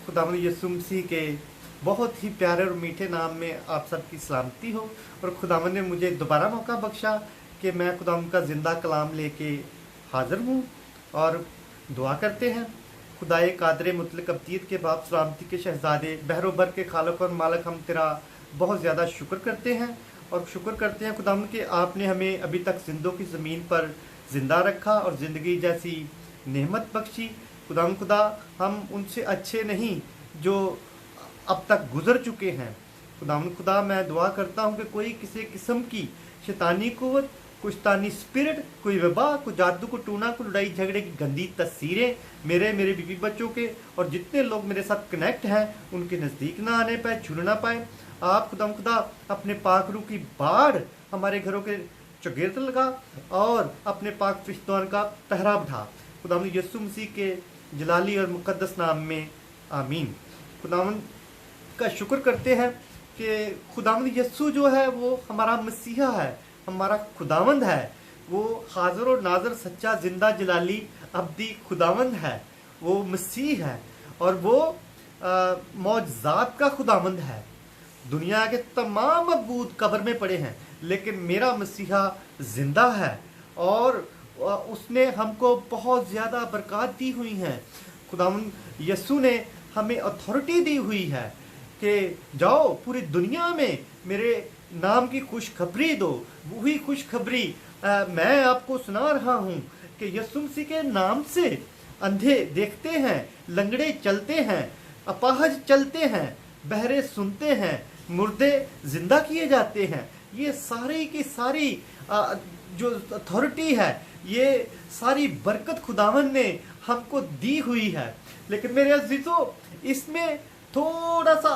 खुदावंद यीशु मसीह के बहुत ही प्यारे और मीठे नाम में आप सबकी सलामती हो। और खुदावंद ने मुझे दोबारा मौका बख्शा कि मैं खुदावंद का ज़िंदा कलाम लेके हाज़िर हूँ। और दुआ करते हैं। खुदाए कादर मुतलक अब्दीयत के बाप सलामती के शहज़ादे बहरोबर के खालक और मालक, हम तेरा बहुत ज़्यादा शुक्र करते हैं और शुक्र करते हैं खुदावंद कि आपने हमें अभी तक जिंदों की ज़मीन पर ज़िंदा रखा और ज़िंदगी जैसी नेमत बख्शी। खुदावंद खुदा, हम उनसे अच्छे नहीं जो अब तक गुजर चुके हैं। खुदावंद खुदा, मैं दुआ करता हूँ कि कोई किसी किस्म की शैतानी कुव्वत, कोई शैतानी स्पिरिट, कोई वबा, कोई जादू, को टूना, को लड़ाई झगड़े की गंदी तस्वीरें मेरे बीवी बच्चों के और जितने लोग मेरे साथ कनेक्ट हैं उनके नज़दीक ना आने पाए, छूने ना पाए। आप खुदा अपने पाक रूह की बाढ़ हमारे घरों के चौगिर्द लगा और अपने पाक फरिश्तों का पहरा बढ़ा। खुदावंद यीशु मसीह के जलाली और मुकद्दस नाम में आमीन। खुदावंद का शुक्र करते हैं कि खुदावंद यीशु जो है वो हमारा मसीहा है, हमारा खुदावंद है। वो हाज़िर और नाज़र, सच्चा, जिंदा, जलाली, अब्दी खुदावंद है। वो मसीह है और वो मौजज़ात का खुदावंद है। दुनिया के तमाम मबूद कब्र में पड़े हैं, लेकिन मेरा मसीहा जिंदा है और उसने हमको बहुत ज़्यादा बरकत दी हुई हैं। खुदावंद यीशु ने हमें अथॉरिटी दी हुई है कि जाओ पूरी दुनिया में मेरे नाम की खुशखबरी दो। वही खुशखबरी मैं आपको सुना रहा हूँ कि यीशु मसीह के नाम से अंधे देखते हैं, लंगड़े चलते हैं, अपाहज चलते हैं, बहरे सुनते हैं, मुर्दे जिंदा किए जाते हैं। ये सारी की सारी जो अथॉरिटी है, ये सारी बरकत खुदावंद ने हमको दी हुई है। लेकिन मेरे अजीजों, इसमें थोड़ा सा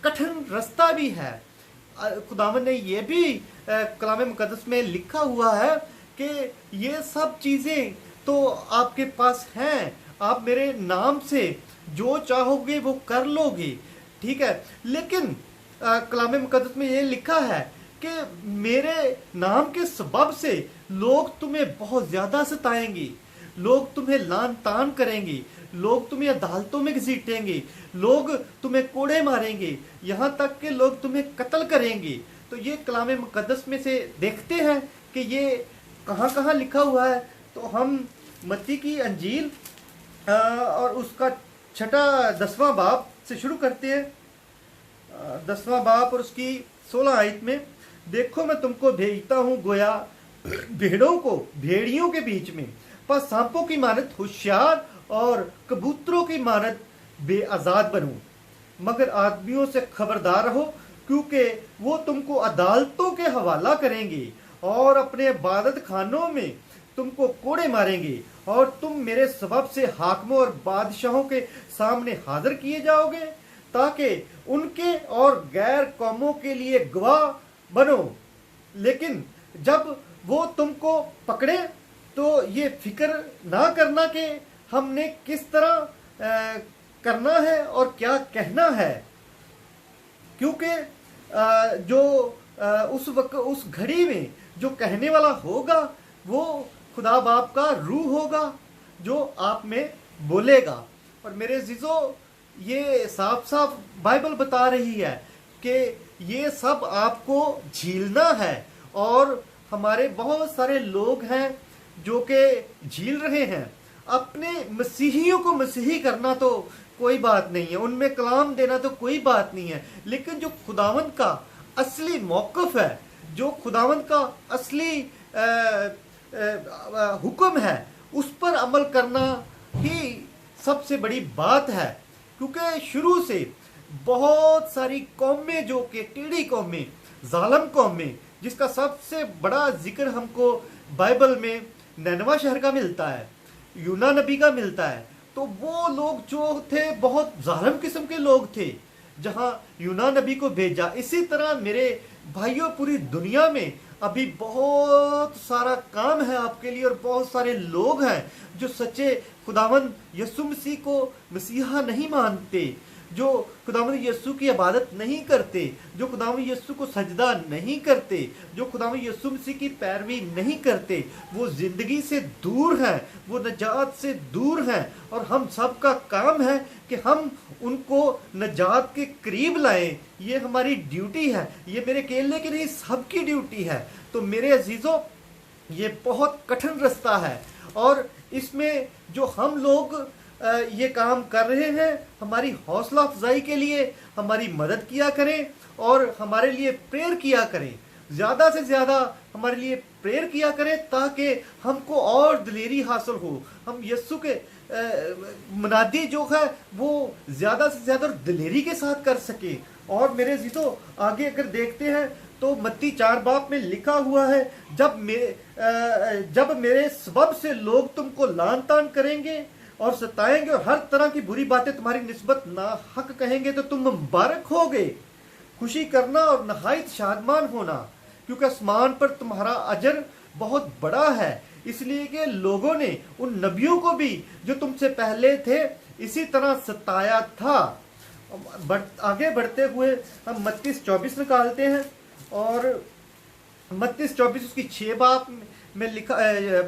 कठिन रास्ता भी है। खुदावंद ने ये भी कलाम मुकद्दस में लिखा हुआ है कि ये सब चीज़ें तो आपके पास हैं, आप मेरे नाम से जो चाहोगे वो कर लोगे, ठीक है। लेकिन कलाम मुकद्दस में ये लिखा है कि मेरे नाम के सबब से लोग तुम्हें बहुत ज़्यादा सताएंगे, लोग तुम्हें लान तान करेंगे, लोग तुम्हें अदालतों में घसीटेंगे, लोग तुम्हें कोड़े मारेंगे, यहाँ तक कि लोग तुम्हें कत्ल करेंगे। तो ये कलाम मुकद्दस में से देखते हैं कि ये कहाँ कहाँ लिखा हुआ है। तो हम मत्ती की अंजील और उसका 10वां बाब से शुरू करते हैं। 10वां बाब और उसकी 16 आयत में, देखो मैं तुमको भेजता हूँ गोया भेड़ों को भेड़ियों के बीच में, पर सांपों की मानत होशियार और कबूतरों की मानत बेआजाद बनो। मगर आदमियों से खबरदार रहो, क्योंकि वो तुमको अदालतों के हवाला करेंगे और अपने इबादत खानों में तुमको कोड़े मारेंगे और तुम मेरे सबब से हाकिमों और बादशाहों के सामने हाजिर किए जाओगे, ताकि उनके और गैर कौमों के लिए गवाह बनो। लेकिन जब वो तुमको पकड़े तो ये फिक्र ना करना कि हमने किस तरह करना है और क्या कहना है, क्योंकि जो उस वक्त उस घड़ी में जो कहने वाला होगा वो खुदा बाप का रूह होगा जो आप में बोलेगा। और मेरे अजीजों, ये साफ साफ बाइबल बता रही है कि ये सब आपको झीलना है। और हमारे बहुत सारे लोग हैं जो कि झील रहे हैं। अपने मसीहियों को मसीही करना तो कोई बात नहीं है, उनमें कलाम देना तो कोई बात नहीं है, लेकिन जो खुदावंद का असली मौक़िफ़ है, जो खुदावंद का असली हुक्म है, उस पर अमल करना ही सबसे बड़ी बात है। क्योंकि शुरू से बहुत सारी कौमें जो कि टेढ़ी कौमें, जालिम कौमें, जिसका सबसे बड़ा जिक्र हमको बाइबल में नैनवा शहर का मिलता है, यूना नबी का मिलता है। तो वो लोग जो थे बहुत जालिम किस्म के लोग थे, जहाँ यूना नबी को भेजा। इसी तरह मेरे भाइयों, पूरी दुनिया में अभी बहुत सारा काम है आपके लिए और बहुत सारे लोग हैं जो सच्चे खुदावंद यसु मसीह को मसीहा नहीं मानते, जो खुदावंद यसु की इबादत नहीं करते, जो खुदावंद यसु को सजदा नहीं करते, जो खुदावंद यसु मसीह की पैरवी नहीं करते, वो ज़िंदगी से दूर हैं, वो नजात से दूर हैं। और हम सब का काम है कि हम उनको नजात के करीब लाएं। ये हमारी ड्यूटी है, ये मेरे अकेले की नहीं, सबकी ड्यूटी है। तो मेरे अजीज़ों, ये बहुत कठिन रास्ता है और इसमें जो हम लोग ये काम कर रहे हैं, हमारी हौसला अफजाई के लिए हमारी मदद किया करें और हमारे लिए प्रेयर किया करें, ज़्यादा से ज़्यादा हमारे लिए प्रेयर किया करें ताकि हमको और दिलेरी हासिल हो, हम यस्सु के मुनादी जो है वो ज़्यादा से ज़्यादा दिलेरी के साथ कर सके। और मेरे अजीज़ों, आगे अगर देखते हैं तो मत्ती 4 बाब में लिखा हुआ है, जब मेरे सबब से लोग तुमको लान तान करेंगे और सताएंगे और हर तरह की बुरी बातें तुम्हारी निस्बत नाहक कहेंगे तो तुम मुबारक होगे। खुशी करना और नहायत शादमान होना, क्योंकि आसमान पर तुम्हारा अजर बहुत बड़ा है, इसलिए कि लोगों ने उन नबियों को भी जो तुमसे पहले थे इसी तरह सताया था। आगे बढ़ते हुए हम मत्ती 24 निकालते हैं और मत्ती 24 उसकी 6 बाब में लिखा,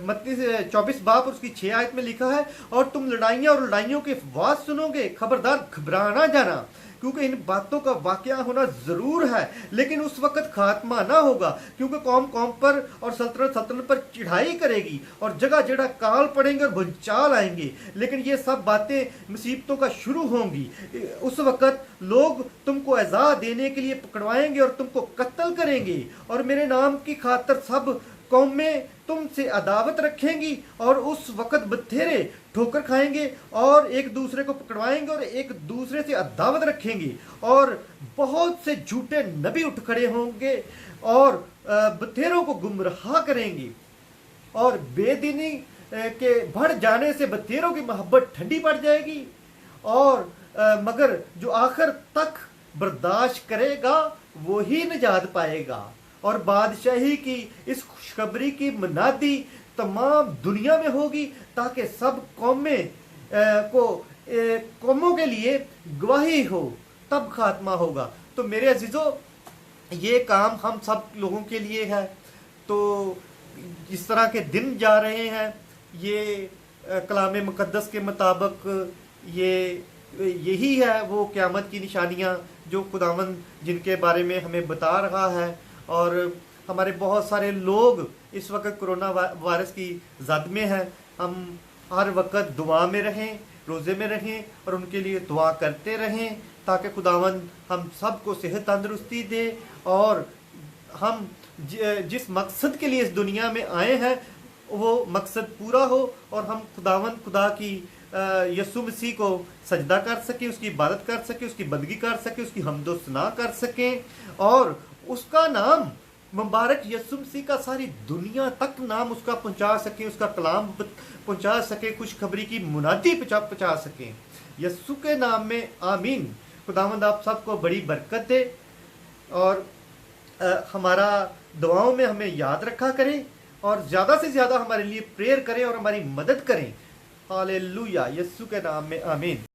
मत्ती 24 बाब और उसकी 6 आयत में लिखा है, और तुम लड़ाइयाँ और लड़ाइयों के अफवाह सुनोगे, खबरदार घबराना जाना, क्योंकि इन बातों का वाकया होना जरूर है, लेकिन उस वक्त खात्मा ना होगा, क्योंकि कौम कौम पर और सल्तनत सल्तनत पर चढ़ाई करेगी और जगह जगह काल पड़ेंगे और भूचाल आएंगे, लेकिन ये सब बातें मुसीबतों का शुरू होंगी। उस वक्त लोग तुमको एज़ा देने के लिए पकड़वाएंगे और तुमको कत्ल करेंगे, और मेरे नाम की खातिर सब कौमें तुमसे अदावत रखेंगी, और उस वक्त बथेरे ठोकर खाएंगे और एक दूसरे को पकड़वाएंगे और एक दूसरे से अदावत रखेंगे, और बहुत से झूठे नबी उठ खड़े होंगे और बथेरों को गुमराह करेंगे, और बेदीनी के बढ़ जाने से बथेरों की मोहब्बत ठंडी पड़ जाएगी, और मगर जो आखिर तक बर्दाश्त करेगा वो ही निजात पाएगा। और बादशाही की इस खुशखबरी की मुनादी तमाम दुनिया में होगी, ताकि सब कौमों के लिए गवाही हो, तब खात्मा होगा। तो मेरे अजीजों, ये काम हम सब लोगों के लिए है। तो जिस तरह के दिन जा रहे हैं, ये कलाम मुकद्दस के मुताबिक यही है वो क़यामत की निशानियां जो खुदावंद जिनके बारे में हमें बता रहा है। और हमारे बहुत सारे लोग इस वक्त कोरोना वायरस की जद में हैं। हम हर वक्त दुआ में रहें, रोज़े में रहें और उनके लिए दुआ करते रहें, ताकि खुदावंद हम सबको सेहत तंदुरुस्ती दे और हम जिस मकसद के लिए इस दुनिया में आए हैं वो मकसद पूरा हो, और हम खुदा की यसु मसीह को सजदा कर सकें, उसकी इबादत कर सकें, उसकी बंदगी कर सकें, उसकी हम्दो सना कर सकें, और उसका नाम मुबारक यसु मसीह का सारी दुनिया तक नाम उसका पहुंचा सके, उसका कलाम पहुंचा सके, खुशखबरी की मुनादी पहुंचा सके। यसु के नाम में आमीन। खुदावंद आप सबको बड़ी बरकत दे और हमारा दुआओं में हमें याद रखा करें और ज़्यादा से ज़्यादा हमारे लिए प्रेयर करें और हमारी मदद करें। हालेलुया। यसु के नाम में आमीन।